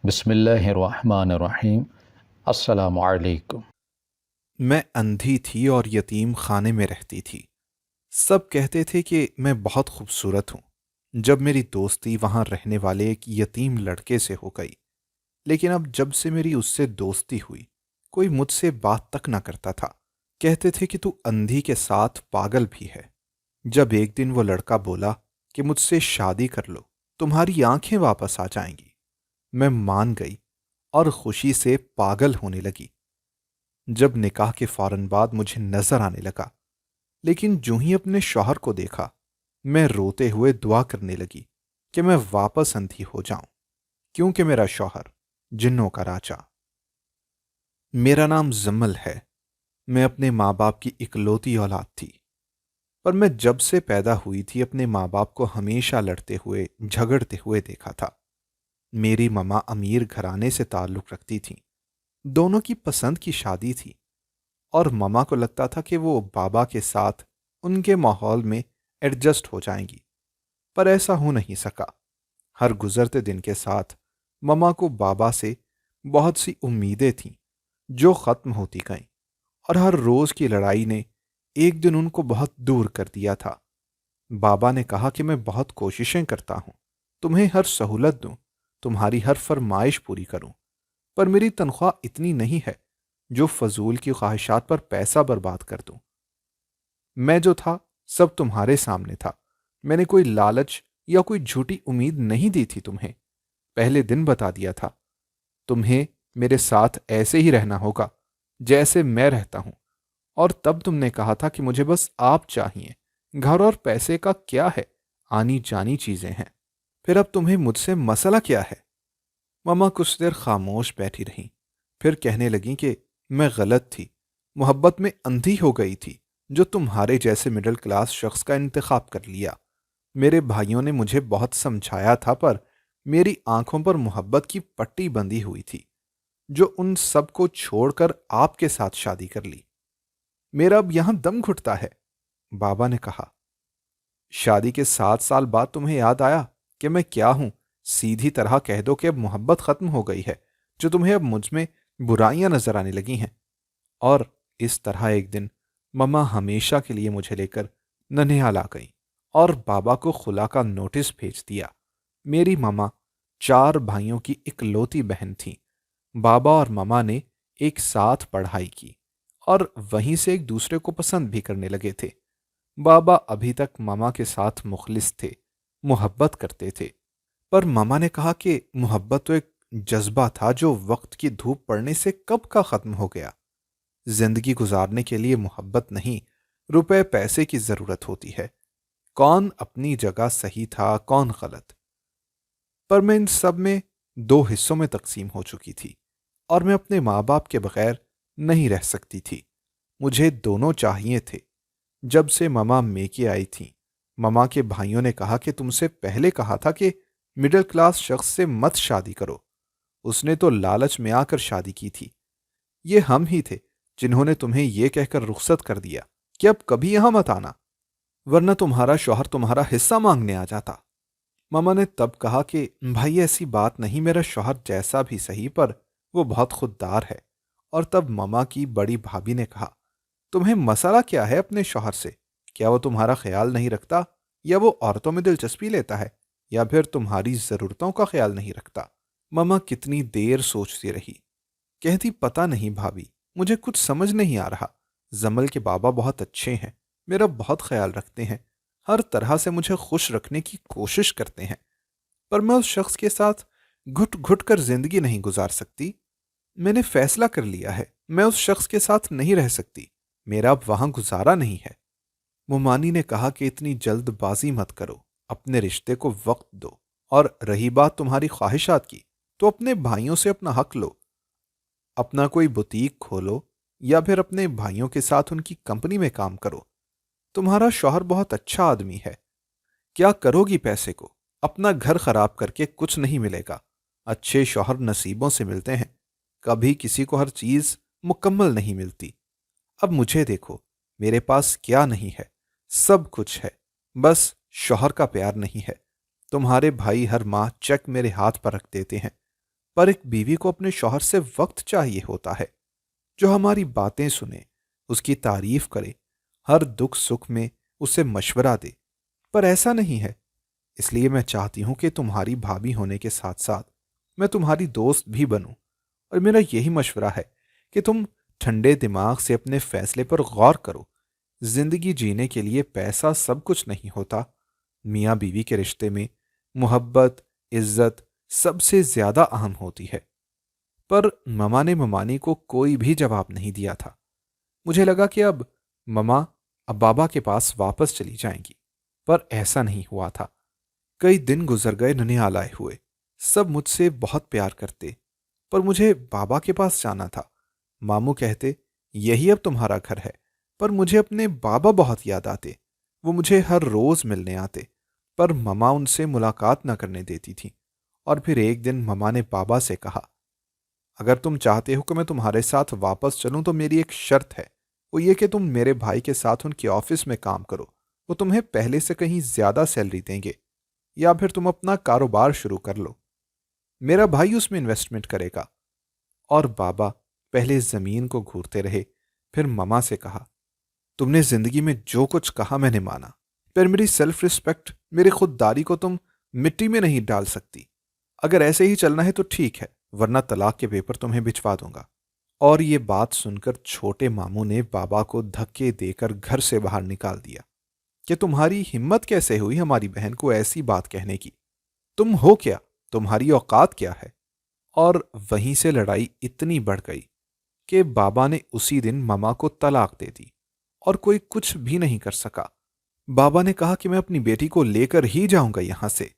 बिस्मिल्लाहिर्रहमानिर्रहीम। अस्सलामु अलैकुम। मैं अंधी थी और यतीम खाने में रहती थी। सब कहते थे कि मैं बहुत खूबसूरत हूँ। जब मेरी दोस्ती वहाँ रहने वाले एक यतीम लड़के से हो गई, लेकिन अब जब से मेरी उससे दोस्ती हुई, कोई मुझसे बात तक ना करता था। कहते थे कि तू अंधी के साथ पागल भी है। जब एक दिन वो लड़का बोला कि मुझसे शादी कर लो, तुम्हारी आंखें वापस आ जाएंगी, मैं मान गई और खुशी से पागल होने लगी। जब निकाह के फौरन बाद मुझे नजर आने लगा, लेकिन जूं ही अपने शौहर को देखा, मैं रोते हुए दुआ करने लगी कि मैं वापस अंधी हो जाऊं, क्योंकि मेरा शौहर जिन्नों का राजा। मेरा नाम जम्मल है। मैं अपने माँ बाप की इकलौती औलाद थी। पर मैं जब से पैदा हुई थी अपने माँ बाप को हमेशा लड़ते हुए झगड़ते हुए देखा था। मेरी ममा अमीर घराने से ताल्लुक रखती थीं। दोनों की पसंद की शादी थी और ममा को लगता था कि वो बाबा के साथ उनके माहौल में एडजस्ट हो जाएंगी। पर ऐसा हो नहीं सका। हर गुजरते दिन के साथ ममा को बाबा से बहुत सी उम्मीदें थीं जो खत्म होती गईं, और हर रोज की लड़ाई ने एक दिन उनको बहुत दूर कर दिया था। बाबा ने कहा कि मैं बहुत कोशिशें करता हूं, तुम्हें हर सहूलत दूं, तुम्हारी हर फरमाइश पूरी करूं, पर मेरी तनख्वाह इतनी नहीं है जो फजूल की ख्वाहिशात पर पैसा बर्बाद कर दूं। मैं जो था सब तुम्हारे सामने था। मैंने कोई लालच या कोई झूठी उम्मीद नहीं दी थी तुम्हें। पहले दिन बता दिया था, तुम्हें मेरे साथ ऐसे ही रहना होगा जैसे मैं रहता हूं। और तब तुमने कहा था कि मुझे बस आप चाहिए, घर और पैसे का क्या है, आनी जानी चीजें हैं। फिर अब तुम्हें मुझसे मसला क्या है? ममा कुछ देर खामोश बैठी रहीं, फिर कहने लगी कि मैं गलत थी, मोहब्बत में अंधी हो गई थी, जो तुम्हारे जैसे मिडिल क्लास शख्स का इंतखाब कर लिया। मेरे भाइयों ने मुझे बहुत समझाया था, पर मेरी आंखों पर मोहब्बत की पट्टी बंधी हुई थी, जो उन सब को छोड़कर आपके साथ शादी कर ली। मेरा अब यहां दम घुटता है। बाबा ने कहा, शादी के 7 साल बाद तुम्हें याद आया कि मैं क्या हूं। सीधी तरह कह दो कि अब मोहब्बत खत्म हो गई है, जो तुम्हें अब मुझ में बुराइयां नजर आने लगी हैं। और इस तरह एक दिन मम्मा हमेशा के लिए मुझे लेकर ननिहाल आ गई और बाबा को खुला का नोटिस भेज दिया। मेरी मम्मा 4 भाइयों की इकलौती बहन थी। बाबा और मम्मा ने एक साथ पढ़ाई की और वहीं से एक दूसरे को पसंद भी करने लगे थे। बाबा अभी तक मम्मा के साथ मुखलिस थे, मोहब्बत करते थे। पर मम्मा ने कहा कि मोहब्बत तो एक जज्बा था जो वक्त की धूप पड़ने से कब का खत्म हो गया। जिंदगी गुजारने के लिए मोहब्बत नहीं, रुपए पैसे की जरूरत होती है। कौन अपनी जगह सही था, कौन गलत। पर मैं इन सब में 2 हिस्सों में तकसीम हो चुकी थी और मैं अपने माँ बाप के बगैर नहीं रह सकती थी। मुझे दोनों चाहिए थे। जब से ममा मेके आई थी, ममा के भाइयों ने कहा कि तुमसे पहले कहा था कि मिडिल क्लास शख्स से मत शादी करो। उसने तो लालच में आकर शादी की थी। ये हम ही थे जिन्होंने तुम्हें यह कहकर रुखसत कर दिया कि अब कभी यहां मत आना, वरना तुम्हारा शौहर तुम्हारा हिस्सा मांगने आ जाता। मामा ने तब कहा कि भाई ऐसी बात नहीं, मेरा शौहर जैसा भी सही, पर वो बहुत खुददार है। और तब ममा की बड़ी भाभी ने कहा, तुम्हें मसला क्या है अपने शौहर से? क्या वो तुम्हारा ख्याल नहीं रखता, या वो औरतों में दिलचस्पी लेता है, या फिर तुम्हारी जरूरतों का ख्याल नहीं रखता? ममा कितनी देर सोचती रही। कहती, पता नहीं भाभी, मुझे कुछ समझ नहीं आ रहा। जमल के बाबा बहुत अच्छे हैं, मेरा बहुत ख्याल रखते हैं, हर तरह से मुझे खुश रखने की कोशिश करते हैं, पर मैं उस शख्स के साथ घुट घुट कर जिंदगी नहीं गुजार सकती। मैंने फैसला कर लिया है, मैं उस शख्स के साथ नहीं रह सकती। मेरा अब वहां गुजारा नहीं है। मुमानी ने कहा कि इतनी जल्दबाजी मत करो, अपने रिश्ते को वक्त दो। और रही बात तुम्हारी ख्वाहिशात की, तो अपने भाइयों से अपना हक लो। अपना कोई बुटीक खोलो या फिर अपने भाइयों के साथ उनकी कंपनी में काम करो। तुम्हारा शौहर बहुत अच्छा आदमी है। क्या करोगी पैसे को? अपना घर खराब करके कुछ नहीं मिलेगा। अच्छे शौहर नसीबों से मिलते हैं, कभी किसी को हर चीज मुकम्मल नहीं मिलती। अब मुझे देखो, मेरे पास क्या नहीं है, सब कुछ है, बस शौहर का प्यार नहीं है। तुम्हारे भाई हर माह चेक मेरे हाथ पर रख देते हैं, पर एक बीवी को अपने शौहर से वक्त चाहिए होता है, जो हमारी बातें सुने, उसकी तारीफ करे, हर दुख सुख में उसे मशवरा दे। पर ऐसा नहीं है। इसलिए मैं चाहती हूं कि तुम्हारी भाभी होने के साथ साथ मैं तुम्हारी दोस्त भी बनूं। और मेरा यही मशवरा है कि तुम ठंडे दिमाग से अपने फैसले पर गौर करो। जिंदगी जीने के लिए पैसा सब कुछ नहीं होता। मियाँ बीवी के रिश्ते में मोहब्बत, इज्जत सबसे ज्यादा अहम होती है। पर ममा ने ममानी को कोई भी जवाब नहीं दिया था। मुझे लगा कि अब ममा अब बाबा के पास वापस चली जाएंगी, पर ऐसा नहीं हुआ था। कई दिन गुजर गए, ननिहाल आए हुए। सब मुझसे बहुत प्यार करते, पर मुझे बाबा के पास जाना था। मामू कहते, यही अब तुम्हारा घर है। पर मुझे अपने बाबा बहुत याद आते। वो मुझे हर रोज मिलने आते, पर ममा उनसे मुलाकात न करने देती थी। और फिर एक दिन ममा ने बाबा से कहा, अगर तुम चाहते हो कि मैं तुम्हारे साथ वापस चलूं तो मेरी एक शर्त है। वो ये कि तुम मेरे भाई के साथ उनके ऑफिस में काम करो। वो तुम्हें पहले से कहीं ज्यादा सैलरी देंगे, या फिर तुम अपना कारोबार शुरू कर लो। मेरा भाई उसमें इन्वेस्टमेंट करेगा। और बाबा पहले जमीन को घूरते रहे, फिर ममा से कहा, तुमने जिंदगी में जो कुछ कहा मैंने माना, पर मेरी सेल्फ रिस्पेक्ट, मेरी खुददारी को तुम मिट्टी में नहीं डाल सकती। अगर ऐसे ही चलना है तो ठीक है, वरना तलाक के पेपर तुम्हें भिजवा दूंगा। और ये बात सुनकर छोटे मामू ने बाबा को धक्के देकर घर से बाहर निकाल दिया कि तुम्हारी हिम्मत कैसे हुई हमारी बहन को ऐसी बात कहने की? तुम हो क्या? तुम्हारी औकात क्या है? और वहीं से लड़ाई इतनी बढ़ गई कि बाबा ने उसी दिन ममा को तलाक दे दी, और कोई कुछ भी नहीं कर सका। बाबा ने कहा कि मैं अपनी बेटी को लेकर ही जाऊंगा यहां से।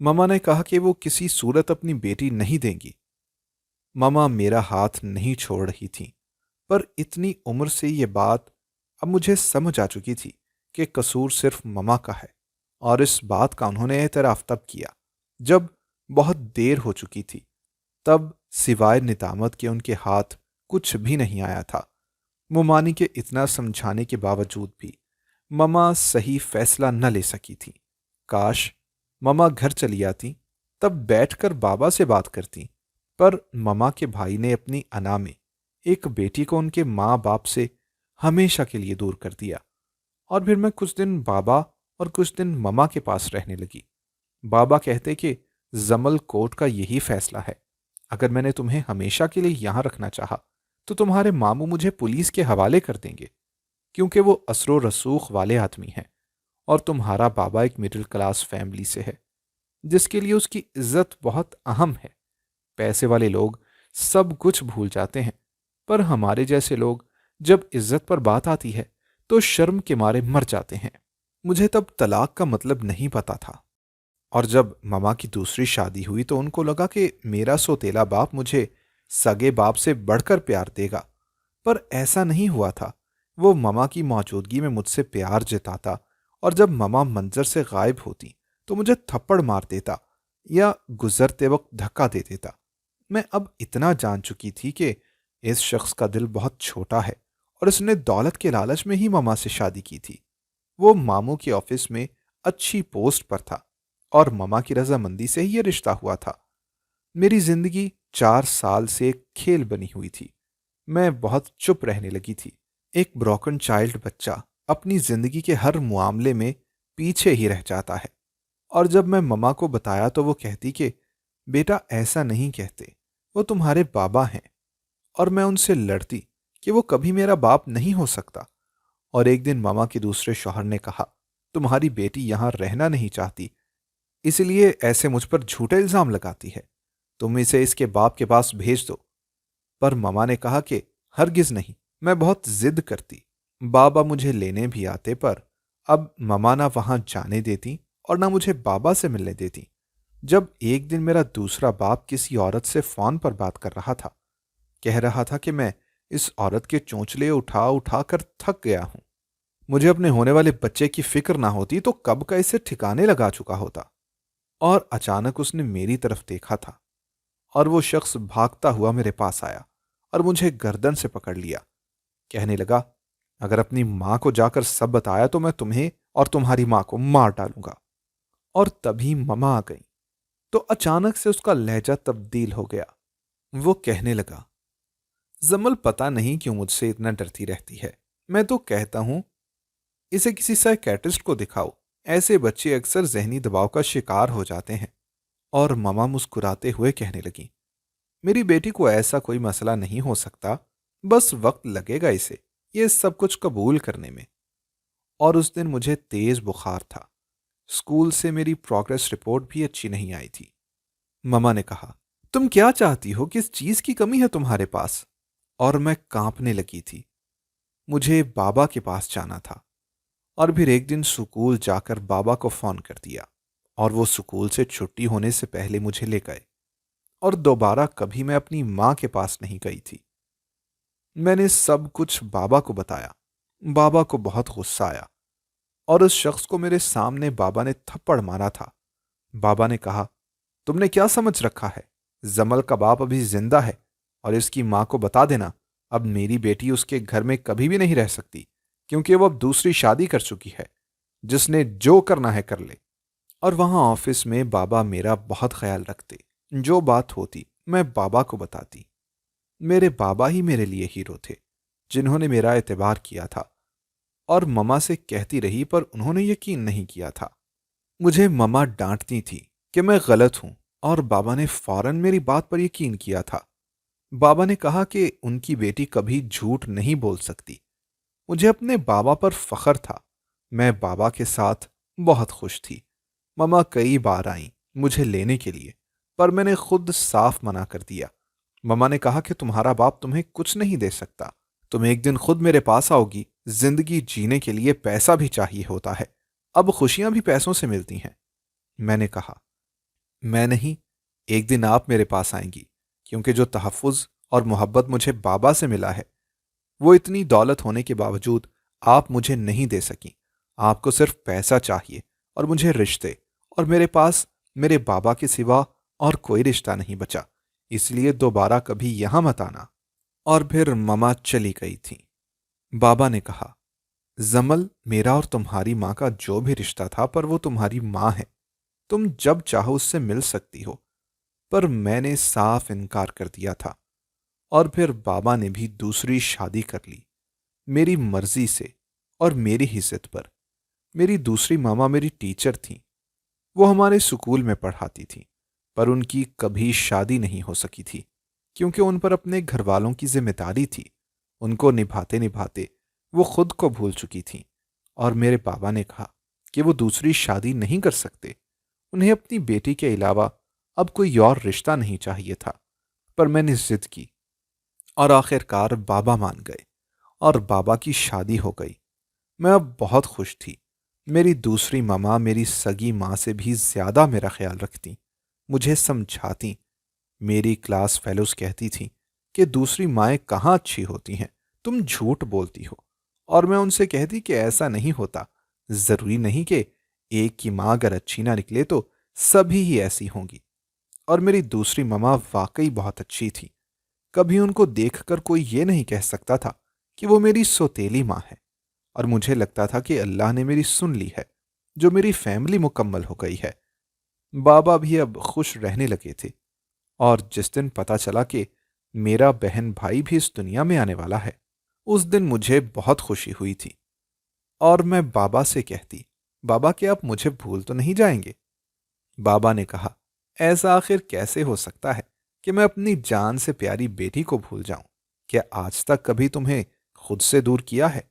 ममा ने कहा कि वो किसी सूरत अपनी बेटी नहीं देंगी। ममा मेरा हाथ नहीं छोड़ रही थी, पर इतनी उम्र से ये बात अब मुझे समझ आ चुकी थी कि कसूर सिर्फ ममा का है। और इस बात का उन्होंने एतराफ तब किया जब बहुत देर हो चुकी थी। तब सिवाय निदामत के उनके हाथ कुछ भी नहीं आया था। मुमानी के इतना समझाने के बावजूद भी ममा सही फैसला न ले सकी थी। काश ममा घर चली आती, तब बैठकर बाबा से बात करती। पर ममा के भाई ने अपनी अना में एक बेटी को उनके माँ बाप से हमेशा के लिए दूर कर दिया। और फिर मैं कुछ दिन बाबा और कुछ दिन ममा के पास रहने लगी। बाबा कहते कि जमल कोर्ट का यही फैसला है। अगर मैंने तुम्हें हमेशा के लिए यहां रखना चाहा तो तुम्हारे मामू मुझे पुलिस के हवाले कर देंगे, क्योंकि वो असरो रसूख वाले आदमी हैं। और तुम्हारा बाबा एक मिडिल क्लास फैमिली से है, जिसके लिए उसकी इज्जत बहुत अहम है। पैसे वाले लोग सब कुछ भूल जाते हैं, पर हमारे जैसे लोग जब इज्जत पर बात आती है तो शर्म के मारे मर जाते हैं। मुझे तब तलाक का मतलब नहीं पता था। और जब ममा की दूसरी शादी हुई तो उनको लगा कि मेरा सौतेला बाप मुझे सगे बाप से बढ़कर प्यार देगा। पर ऐसा नहीं हुआ था। वो ममा की मौजूदगी में मुझसे प्यार जताता, और जब ममा मंजर से गायब होती तो मुझे थप्पड़ मार देता या गुजरते वक्त धक्का दे देता। मैं अब इतना जान चुकी थी कि इस शख्स का दिल बहुत छोटा है, और इसने दौलत के लालच में ही ममा से शादी की थी। वो मामू के ऑफिस में अच्छी पोस्ट पर था, और ममा की रजामंदी से ही ये रिश्ता हुआ था। मेरी जिंदगी 4 साल से एक खेल बनी हुई थी। मैं बहुत चुप रहने लगी थी। एक ब्रोकन चाइल्ड बच्चा अपनी जिंदगी के हर मामले में पीछे ही रह जाता है। और जब मैं ममा को बताया तो वो कहती कि बेटा ऐसा नहीं कहते, वो तुम्हारे बाबा हैं। और मैं उनसे लड़ती कि वो कभी मेरा बाप नहीं हो सकता। और एक दिन ममा के दूसरे शौहर ने कहा, तुम्हारी बेटी यहां रहना नहीं चाहती, इसलिए ऐसे मुझ पर झूठे इल्जाम लगाती है। तुम इसे इसके बाप के पास भेज दो। पर ममा ने कहा कि हरगिज नहीं, मैं बहुत जिद करती। बाबा मुझे लेने भी आते, पर अब ममा ना वहां जाने देती और ना मुझे बाबा से मिलने देती। जब एक दिन मेरा दूसरा बाप किसी औरत से फोन पर बात कर रहा था, कह रहा था कि मैं इस औरत के चोंचले उठा उठा कर थक गया हूं। मुझे अपने होने वाले बच्चे की फिक्र ना होती तो कब का इसे ठिकाने लगा चुका होता। और अचानक उसने मेरी तरफ देखा था, और वो शख्स भागता हुआ मेरे पास आया और मुझे गर्दन से पकड़ लिया। कहने लगा, अगर अपनी मां को जाकर सब बताया तो मैं तुम्हें और तुम्हारी मां को मार डालूंगा। और तभी ममा आ गई। तो अचानक से उसका लहजा तब्दील हो गया। वो कहने लगा, जमल पता नहीं क्यों मुझसे इतना डरती रहती है। मैं तो कहता हूं इसे किसी साइकेट्रिस्ट को दिखाओ। ऐसे बच्चे अक्सर जहनी दबाव का शिकार हो जाते हैं। और ममा मुस्कुराते हुए कहने लगी, मेरी बेटी को ऐसा कोई मसला नहीं हो सकता, बस वक्त लगेगा इसे ये सब कुछ कबूल करने में। और उस दिन मुझे तेज बुखार था। स्कूल से मेरी प्रोग्रेस रिपोर्ट भी अच्छी नहीं आई थी। ममा ने कहा, तुम क्या चाहती हो, किस चीज की कमी है तुम्हारे पास? और मैं कांपने लगी थी। मुझे बाबा के पास जाना था। और फिर एक दिन स्कूल जाकर बाबा को फोन कर दिया और वो स्कूल से छुट्टी होने से पहले मुझे ले गए। और दोबारा कभी मैं अपनी मां के पास नहीं गई थी। मैंने सब कुछ बाबा को बताया। बाबा को बहुत गुस्सा आया और उस शख्स को मेरे सामने बाबा ने थप्पड़ मारा था। बाबा ने कहा, तुमने क्या समझ रखा है? जमल का बाप अभी जिंदा है और इसकी मां को बता देना अब मेरी बेटी उसके घर में कभी भी नहीं रह सकती, क्योंकि वो अब दूसरी शादी कर चुकी है। जिसने जो करना है कर ले। और वहां ऑफिस में बाबा मेरा बहुत ख्याल रखते। जो बात होती मैं बाबा को बताती। मेरे बाबा ही मेरे लिए हीरो थे, जिन्होंने मेरा एतबार किया था। और ममा से कहती रही पर उन्होंने यकीन नहीं किया था। मुझे ममा डांटती थी कि मैं गलत हूं और बाबा ने फौरन मेरी बात पर यकीन किया था। बाबा ने कहा कि उनकी बेटी कभी झूठ नहीं बोल सकती। मुझे अपने बाबा पर फख्र था। मैं बाबा के साथ बहुत खुश थी। ममा कई बार आईं मुझे लेने के लिए, पर मैंने खुद साफ मना कर दिया। ममा ने कहा कि तुम्हारा बाप तुम्हें कुछ नहीं दे सकता। तुम एक दिन खुद मेरे पास आओगी। जिंदगी जीने के लिए पैसा भी चाहिए होता है। अब खुशियां भी पैसों से मिलती हैं। मैंने कहा, मैं नहीं, एक दिन आप मेरे पास आएंगी, क्योंकि जो तहफ़्फ़ुज़ और मोहब्बत मुझे बाबा से मिला है, वो इतनी दौलत होने के बावजूद आप मुझे नहीं दे सकी। आपको सिर्फ पैसा चाहिए और मुझे रिश्ते, और मेरे पास मेरे बाबा के सिवा और कोई रिश्ता नहीं बचा। इसलिए दोबारा कभी यहां मत आना। और फिर ममा चली गई थी। बाबा ने कहा, जमल मेरा और तुम्हारी माँ का जो भी रिश्ता था, पर वो तुम्हारी माँ है। तुम जब चाहो उससे मिल सकती हो। पर मैंने साफ इनकार कर दिया था। और फिर बाबा ने भी दूसरी शादी कर ली, मेरी मर्जी से और मेरी ही जिद पर। मेरी दूसरी मामा मेरी टीचर थीं। वो हमारे स्कूल में पढ़ाती थीं, पर उनकी कभी शादी नहीं हो सकी थी, क्योंकि उन पर अपने घर वालों की जिम्मेदारी थी। उनको निभाते निभाते वो खुद को भूल चुकी थीं। और मेरे बाबा ने कहा कि वो दूसरी शादी नहीं कर सकते। उन्हें अपनी बेटी के अलावा अब कोई और रिश्ता नहीं चाहिए था। पर मैंने जिद की और आखिरकार बाबा मान गए और बाबा की शादी हो गई। मैं अब बहुत खुश थी। मेरी दूसरी मामा मेरी सगी माँ से भी ज्यादा मेरा ख्याल रखती, मुझे समझाती। मेरी क्लास फेलोज कहती थी कि दूसरी माएँ कहाँ अच्छी होती हैं, तुम झूठ बोलती हो। और मैं उनसे कहती कि ऐसा नहीं होता। जरूरी नहीं कि एक की माँ अगर अच्छी ना निकले तो सभी ही ऐसी होंगी। और मेरी दूसरी मामा वाकई बहुत अच्छी थी। कभी उनको देखकर कोई ये नहीं कह सकता था कि वो मेरी सौतेली माँ है। और मुझे लगता था कि अल्लाह ने मेरी सुन ली है, जो मेरी फैमिली मुकम्मल हो गई है। बाबा भी अब खुश रहने लगे थे। और जिस दिन पता चला कि मेरा बहन भाई भी इस दुनिया में आने वाला है, उस दिन मुझे बहुत खुशी हुई थी। और मैं बाबा से कहती, बाबा क्या आप मुझे भूल तो नहीं जाएंगे? बाबा ने कहा, ऐसा आखिर कैसे हो सकता है कि मैं अपनी जान से प्यारी बेटी को भूल जाऊं? क्या आज तक कभी तुम्हें खुद से दूर किया है?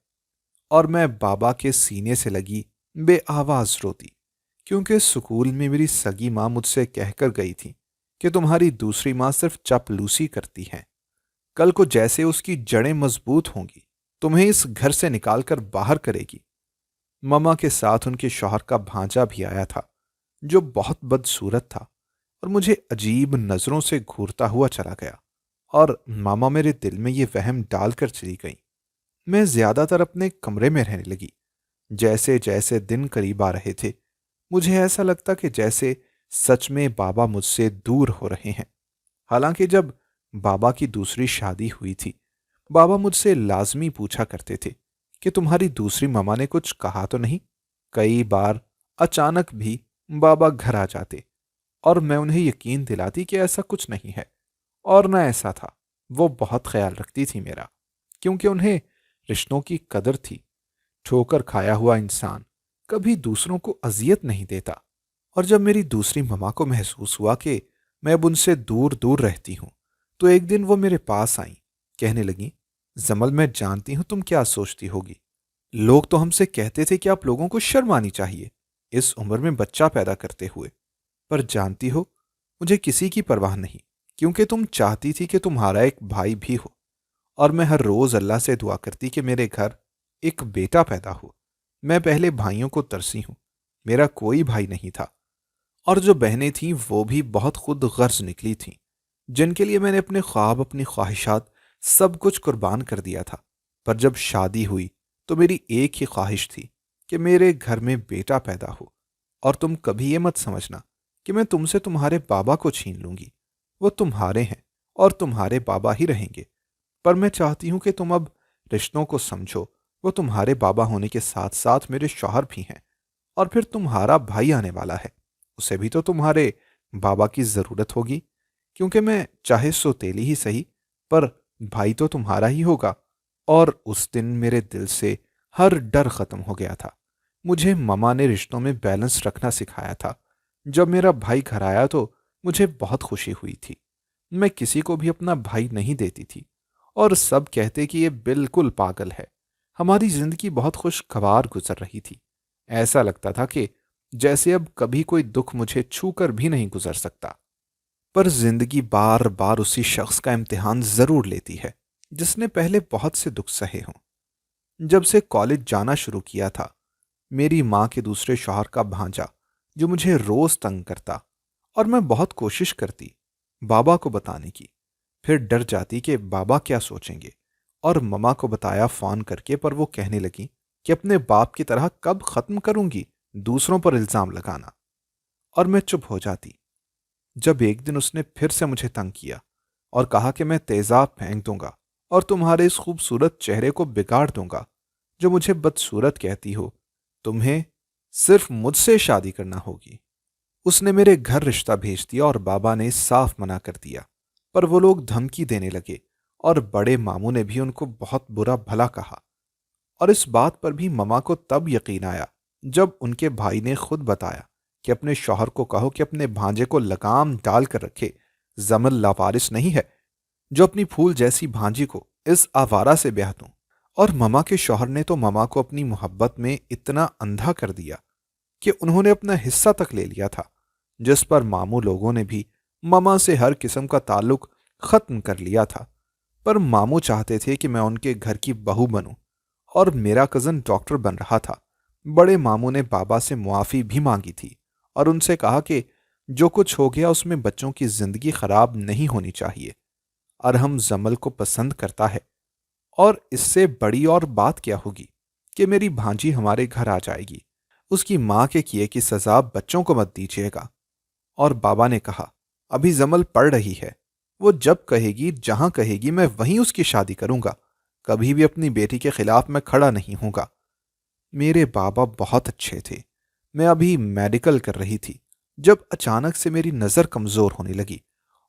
और मैं बाबा के सीने से लगी बेआवाज रोती, क्योंकि स्कूल में मेरी सगी माँ मुझसे कहकर गई थी कि तुम्हारी दूसरी माँ सिर्फ चापलूसी करती है। कल को जैसे उसकी जड़ें मजबूत होंगी, तुम्हें इस घर से निकालकर बाहर करेगी। ममा के साथ उनके शौहर का भांजा भी आया था, जो बहुत बदसूरत था और मुझे अजीब नजरों से घूरता हुआ चला गया। और मामा मेरे दिल में ये वहम डालकर चली गई। मैं ज्यादातर अपने कमरे में रहने लगी। जैसे जैसे दिन करीब आ रहे थे, मुझे ऐसा लगता कि जैसे सच में बाबा मुझसे दूर हो रहे हैं। हालांकि जब बाबा की दूसरी शादी हुई थी, बाबा मुझसे लाजमी पूछा करते थे कि तुम्हारी दूसरी मामा ने कुछ कहा तो नहीं। कई बार अचानक भी बाबा घर आ जाते और मैं उन्हें यकीन दिलाती कि ऐसा कुछ नहीं है। और ना ऐसा था। वो बहुत ख्याल रखती थी मेरा, क्योंकि उन्हें रिश्तों की कदर थी। ठोकर खाया हुआ इंसान कभी दूसरों को अजियत नहीं देता। और जब मेरी दूसरी ममा को महसूस हुआ कि मैं अब उनसे दूर दूर रहती हूं, तो एक दिन वो मेरे पास आई। कहने लगी, जमल, मैं जानती हूं तुम क्या सोचती होगी। लोग तो हमसे कहते थे कि आप लोगों को शर्म आनी चाहिए इस उम्र में बच्चा पैदा करते हुए। पर जानती हो, मुझे किसी की परवाह नहीं, क्योंकि तुम चाहती थी कि तुम्हारा एक भाई भी हो। और मैं हर रोज अल्लाह से दुआ करती कि मेरे घर एक बेटा पैदा हो। मैं पहले भाइयों को तरसी हूं। मेरा कोई भाई नहीं था। और जो बहनें थीं वो भी बहुत खुद गर्ज निकली थीं, जिनके लिए मैंने अपने ख्वाब, अपनी ख्वाहिशात, सब कुछ कुर्बान कर दिया था। पर जब शादी हुई तो मेरी एक ही ख्वाहिश थी कि मेरे घर में बेटा पैदा हो। और तुम कभी ये मत समझना कि मैं तुमसे तुम्हारे बाबा को छीन लूंगी। वो तुम्हारे हैं और तुम्हारे बाबा ही रहेंगे। पर मैं चाहती हूं कि तुम अब रिश्तों को समझो। वो तुम्हारे बाबा होने के साथ साथ मेरे शौहर भी हैं। और फिर तुम्हारा भाई आने वाला है, उसे भी तो तुम्हारे बाबा की जरूरत होगी, क्योंकि मैं चाहे सौतेली ही सही, पर भाई तो तुम्हारा ही होगा। और उस दिन मेरे दिल से हर डर खत्म हो गया था। मुझे ममा ने रिश्तों में बैलेंस रखना सिखाया था। जब मेरा भाई घर आया तो मुझे बहुत खुशी हुई थी। मैं किसी को भी अपना भाई नहीं देती थी, और सब कहते कि ये बिल्कुल पागल है। हमारी जिंदगी बहुत खुशगवार गुजर रही थी। ऐसा लगता था कि जैसे अब कभी कोई दुख मुझे छूकर भी नहीं गुजर सकता। पर जिंदगी बार बार उसी शख्स का इम्तिहान जरूर लेती है जिसने पहले बहुत से दुख सहे हों। जब से कॉलेज जाना शुरू किया था, मेरी माँ के दूसरे शौहर का भांजा, जो मुझे रोज तंग करता, और मैं बहुत कोशिश करती बाबा को बताने की, फिर डर जाती कि बाबा क्या सोचेंगे। और ममा को बताया फोन करके, पर वो कहने लगी कि अपने बाप की तरह कब खत्म करूंगी दूसरों पर इल्जाम लगाना। और मैं चुप हो जाती। जब एक दिन उसने फिर से मुझे तंग किया और कहा कि मैं तेजाब फेंक दूंगा और तुम्हारे इस खूबसूरत चेहरे को बिगाड़ दूंगा, जो मुझे बदसूरत कहती हो, तुम्हें सिर्फ मुझसे शादी करना होगी। उसने मेरे घर रिश्ता भेज दिया और बाबा ने साफ मना कर दिया। पर वो लोग धमकी देने लगे, और बड़े मामू ने भी उनको बहुत बुरा भला कहा। और इस बात पर भी ममा को तब यकीन आया जब उनके भाई ने खुद बताया कि अपने शौहर को कहो कि अपने भांजे को लगाम डाल कर रखे। जमल लावारिस नहीं है जो अपनी फूल जैसी भांजी को इस आवारा से ब्याह दूं। और ममा के शौहर ने तो ममा को अपनी मोहब्बत में इतना अंधा कर दिया कि उन्होंने अपना हिस्सा तक ले लिया था, जिस पर मामू लोगों ने भी ममा से हर किस्म का ताल्लुक खत्म कर लिया था। पर मामू चाहते थे कि मैं उनके घर की बहू बनूं, और मेरा कज़न डॉक्टर बन रहा था। बड़े मामू ने बाबा से मुआफ़ी भी मांगी थी और उनसे कहा कि जो कुछ हो गया उसमें बच्चों की ज़िंदगी ख़राब नहीं होनी चाहिए। अरहम जमल को पसंद करता है, और इससे बड़ी और बात क्या होगी कि मेरी भांजी हमारे घर आ जाएगी। उसकी माँ के किए की सज़ा बच्चों को मत दीजिएगा। और बाबा ने कहा, अभी जमल पढ़ रही है, वो जब कहेगी, जहां कहेगी, मैं वहीं उसकी शादी करूंगा। कभी भी अपनी बेटी के खिलाफ मैं खड़ा नहीं हूंगा। मेरे बाबा बहुत अच्छे थे। मैं अभी मेडिकल कर रही थी जब अचानक से मेरी नज़र कमज़ोर होने लगी,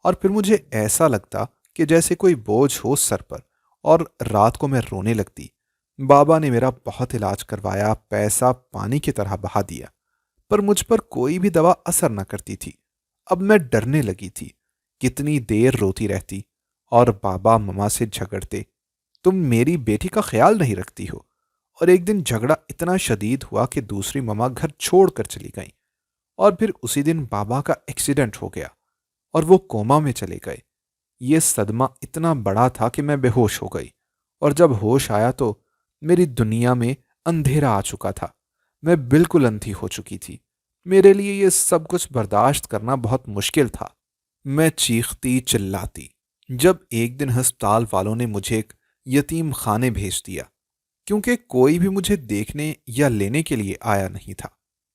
और फिर मुझे ऐसा लगता कि जैसे कोई बोझ हो सर पर, और रात को मैं रोने लगती। बाबा ने मेरा बहुत इलाज करवाया, पैसा पानी की तरह बहा दिया, पर मुझ पर कोई भी दवा असर न करती थी। अब मैं डरने लगी थी। कितनी देर रोती रहती, और बाबा ममा से झगड़ते, तुम मेरी बेटी का ख्याल नहीं रखती हो। और एक दिन झगड़ा इतना शदीद हुआ कि दूसरी ममा घर छोड़कर चली गई। और फिर उसी दिन बाबा का एक्सीडेंट हो गया और वो कोमा में चले गए। ये सदमा इतना बड़ा था कि मैं बेहोश हो गई, और जब होश आया तो मेरी दुनिया में अंधेरा आ चुका था। मैं बिल्कुल अंधी हो चुकी थी। मेरे लिए ये सब कुछ बर्दाश्त करना बहुत मुश्किल था। मैं चीखती चिल्लाती जब एक दिन अस्पताल वालों ने मुझे एक यतीम खाने भेज दिया, क्योंकि कोई भी मुझे देखने या लेने के लिए आया नहीं था।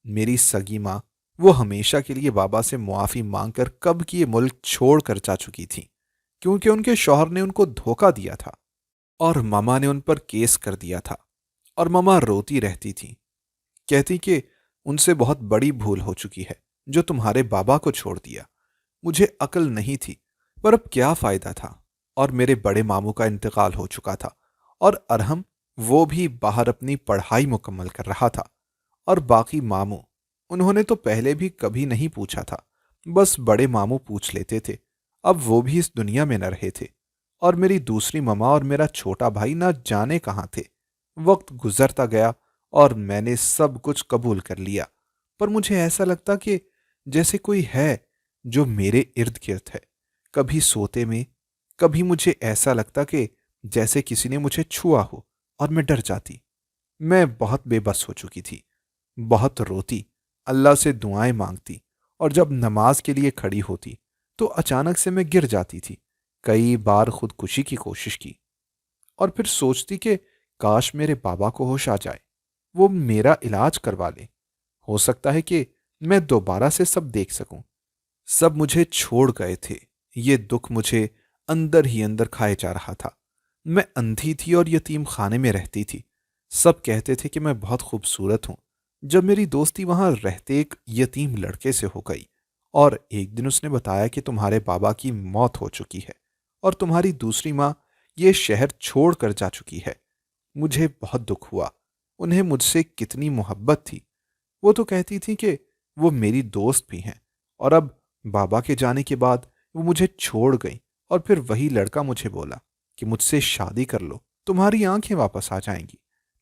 मेरी सगी माँ, वो हमेशा के लिए बाबा से मुआफ़ी मांगकर कब की ये मुल्क छोड़ कर जा चुकी थी, क्योंकि उनके शौहर ने उनको धोखा दिया था और मामा ने उन पर केस कर दिया था। और मामा रोती रहती थी, कहती कि उनसे बहुत बड़ी भूल हो चुकी है, जो तुम्हारे बाबा को छोड़ दिया। मुझे अकल नहीं थी, पर अब क्या फायदा था। और मेरे बड़े मामू का इंतकाल हो चुका था, और अरहम, वो भी बाहर अपनी पढ़ाई मुकम्मल कर रहा था। और बाकी मामू, उन्होंने तो पहले भी कभी नहीं पूछा था, बस बड़े मामू पूछ लेते थे। अब वो भी इस दुनिया में न रहे थे। और मेरी दूसरी ममा और मेरा छोटा भाई ना जाने कहाँ थे। वक्त गुजरता गया और मैंने सब कुछ कबूल कर लिया। पर मुझे ऐसा लगता कि जैसे कोई है जो मेरे इर्द गिर्द है। कभी सोते में, कभी मुझे ऐसा लगता कि जैसे किसी ने मुझे छुआ हो, और मैं डर जाती। मैं बहुत बेबस हो चुकी थी, बहुत रोती, अल्लाह से दुआएं मांगती, और जब नमाज के लिए खड़ी होती तो अचानक से मैं गिर जाती थी। कई बार खुदकुशी की कोशिश की, और फिर सोचती कि काश मेरे बाबा को होश आ जाए, वो मेरा इलाज करवा ले। हो सकता है कि मैं दोबारा से सब देख सकूं। सब मुझे छोड़ गए थे। ये दुख मुझे अंदर ही अंदर खाए जा रहा था। मैं अंधी थी और यतीम खाने में रहती थी। सब कहते थे कि मैं बहुत खूबसूरत हूं। जब मेरी दोस्ती वहां रहते एक यतीम लड़के से हो गई, और एक दिन उसने बताया कि तुम्हारे बाबा की मौत हो चुकी है और तुम्हारी दूसरी माँ ये शहर छोड़ कर जा चुकी है, मुझे बहुत दुख हुआ। उन्हें मुझसे कितनी मोहब्बत थी। वो तो कहती थी कि वो मेरी दोस्त भी हैं, और अब बाबा के जाने के बाद वो मुझे छोड़ गई। और फिर वही लड़का मुझे बोला कि मुझसे शादी कर लो, तुम्हारी आंखें वापस आ जाएंगी।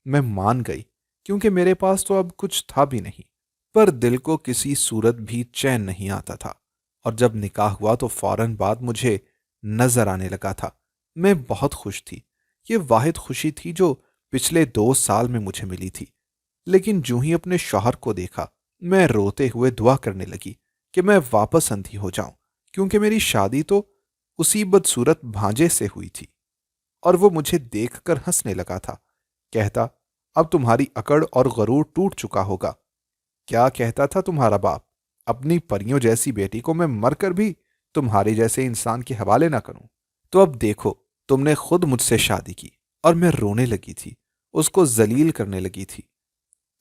मैं मान गई, क्योंकि मेरे पास तो अब कुछ था भी नहीं। पर दिल को किसी सूरत भी चैन नहीं आता था। और जब निकाह हुआ तो फौरन बाद मुझे नजर आने लगा था। मैं बहुत खुश थी। ये वाहिद खुशी थी जो पिछले 2 साल में मुझे मिली थी। लेकिन जूं ही अपने शौहर को देखा, मैं रोते हुए दुआ करने लगी कि मैं वापस अंधी हो जाऊं, क्योंकि मेरी शादी तो उसी बदसूरत भांजे से हुई थी। और वो मुझे देखकर हंसने लगा था, कहता, अब तुम्हारी अकड़ और गरूर टूट चुका होगा। क्या कहता था तुम्हारा बाप? अपनी परियों जैसी बेटी को मैं मरकर भी तुम्हारे जैसे इंसान के हवाले ना करूं। तो अब देखो, तुमने खुद मुझसे शादी की। और मैं रोने लगी थी, उसको जलील करने लगी थी।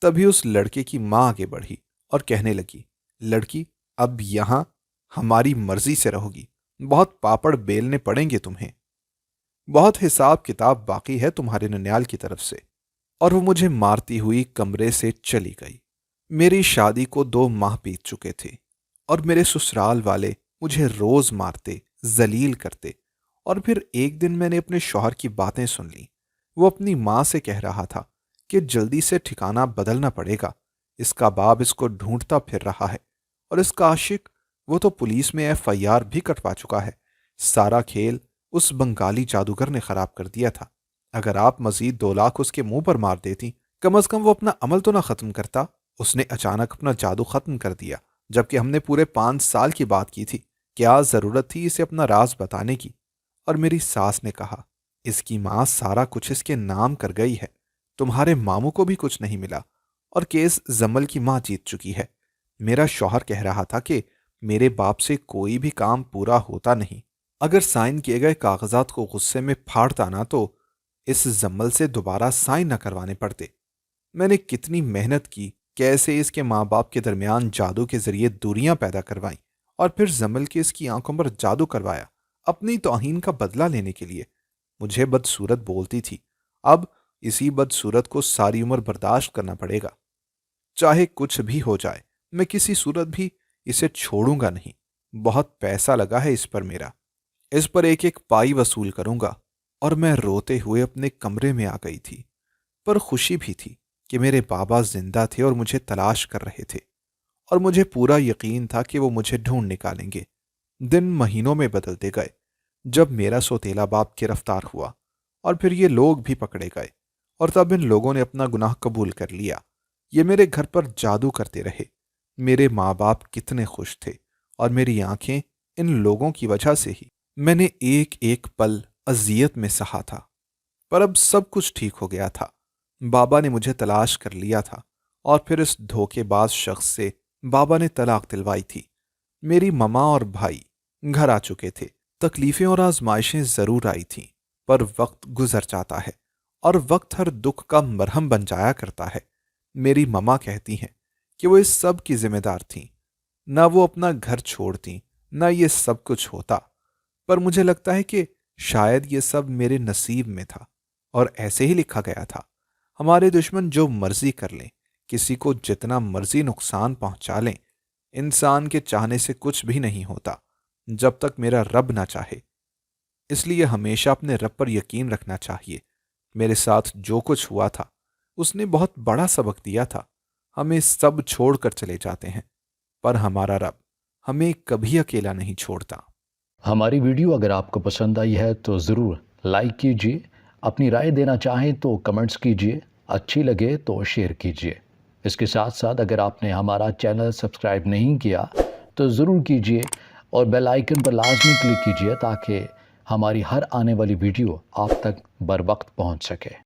तभी उस लड़के की मां आगे बढ़ी और कहने लगी, लड़की, अब यहां हमारी मर्जी से रहोगी। बहुत पापड़ बेलने पड़ेंगे तुम्हें। बहुत हिसाब किताब बाकी है तुम्हारे ननियाल की तरफ से। और वो मुझे मारती हुई कमरे से चली गई। मेरी शादी को 2 माह बीत चुके थे, और मेरे ससुराल वाले मुझे रोज मारते, जलील करते। और फिर एक दिन मैंने अपने शौहर की बातें सुन ली। वो अपनी माँ से कह रहा था कि जल्दी से ठिकाना बदलना पड़ेगा, इसका बाप इसको ढूंढता फिर रहा है। और इसका आशिक, वो तो पुलिस में FIR भी कटवा चुका है। सारा खेल उस बंगाली जादूगर ने खराब कर दिया था। अगर आप मजीद 2 लाख उसके मुंह पर मार देती, कम अज कम वो अपना अमल तो ना खत्म करता। उसने अचानक अपना जादू खत्म कर दिया, जबकि हमने पूरे 5 साल की बात की थी। क्या जरूरत थी इसे अपना राज बताने की? और मेरी सास ने कहा, इसकी मां सारा कुछ इसके नाम कर गई है। तुम्हारे मामू को भी कुछ नहीं मिला, और केस जमल की मां जीत चुकी है। मेरा शौहर कह रहा था कि मेरे बाप से कोई भी काम पूरा होता नहीं। अगर साइन किए गए कागजात को गुस्से में फाड़ता ना, तो इस जम्मल से दोबारा साइन न करवाने पड़ते। मैंने कितनी मेहनत की, कैसे इसके माँ बाप के दरमियान जादू के जरिए दूरियां पैदा करवाईं, और फिर जमल के इसकी आंखों पर जादू करवाया, अपनी तौहीन का बदला लेने के लिए। मुझे बदसूरत बोलती थी। अब इसी बदसूरत को सारी उम्र बर्दाश्त करना पड़ेगा। चाहे कुछ भी हो जाए, मैं किसी सूरत भी इसे छोड़ूंगा नहीं। बहुत पैसा लगा है इस पर मेरा। इस पर एक एक पाई वसूल करूंगा। और मैं रोते हुए अपने कमरे में आ गई थी। पर खुशी भी थी कि मेरे बाबा जिंदा थे और मुझे तलाश कर रहे थे। और मुझे पूरा यकीन था कि वो मुझे ढूंढ निकालेंगे। दिन महीनों में बदलते गए। जब मेरा सौतेला बाप गिरफ्तार हुआ, और फिर ये लोग भी पकड़े गए, और तब इन लोगों ने अपना गुनाह कबूल कर लिया। ये मेरे घर पर जादू करते रहे। मेरे माँ बाप कितने खुश थे, और मेरी आंखें इन लोगों की वजह से ही मैंने एक एक पल अजियत में सहा था। पर अब सब कुछ ठीक हो गया था। बाबा ने मुझे तलाश कर लिया था, और फिर इस धोखेबाज शख्स से बाबा ने तलाक दिलवाई थी। मेरी ममा और भाई घर आ चुके थे। तकलीफें और आजमाइशें जरूर आई थीं, पर वक्त गुजर जाता है, और वक्त हर दुख का मरहम बन जाया करता है। मेरी ममा कहती हैं कि वो इस सब की जिम्मेदार थीं। ना वो अपना घर छोड़ती, ना ये सब कुछ होता। पर मुझे लगता है कि शायद ये सब मेरे नसीब में था और ऐसे ही लिखा गया था। हमारे दुश्मन जो मर्जी कर लें, किसी को जितना मर्जी नुकसान पहुंचा लें, इंसान के चाहने से कुछ भी नहीं होता जब तक मेरा रब ना चाहे। इसलिए हमेशा अपने रब पर यकीन रखना चाहिए। मेरे साथ जो कुछ हुआ था उसने बहुत बड़ा सबक दिया था। हमें सब छोड़कर चले जाते हैं, पर हमारा रब हमें कभी अकेला नहीं छोड़ता। हमारी वीडियो अगर आपको पसंद आई है तो ज़रूर लाइक कीजिए, अपनी राय देना चाहें तो कमेंट्स कीजिए, अच्छी लगे तो शेयर कीजिए। इसके साथ साथ अगर आपने हमारा चैनल सब्सक्राइब नहीं किया तो ज़रूर कीजिए और बेल आइकन पर लाजमी क्लिक कीजिए ताकि हमारी हर आने वाली वीडियो आप तक बर वक्त पहुंच सके।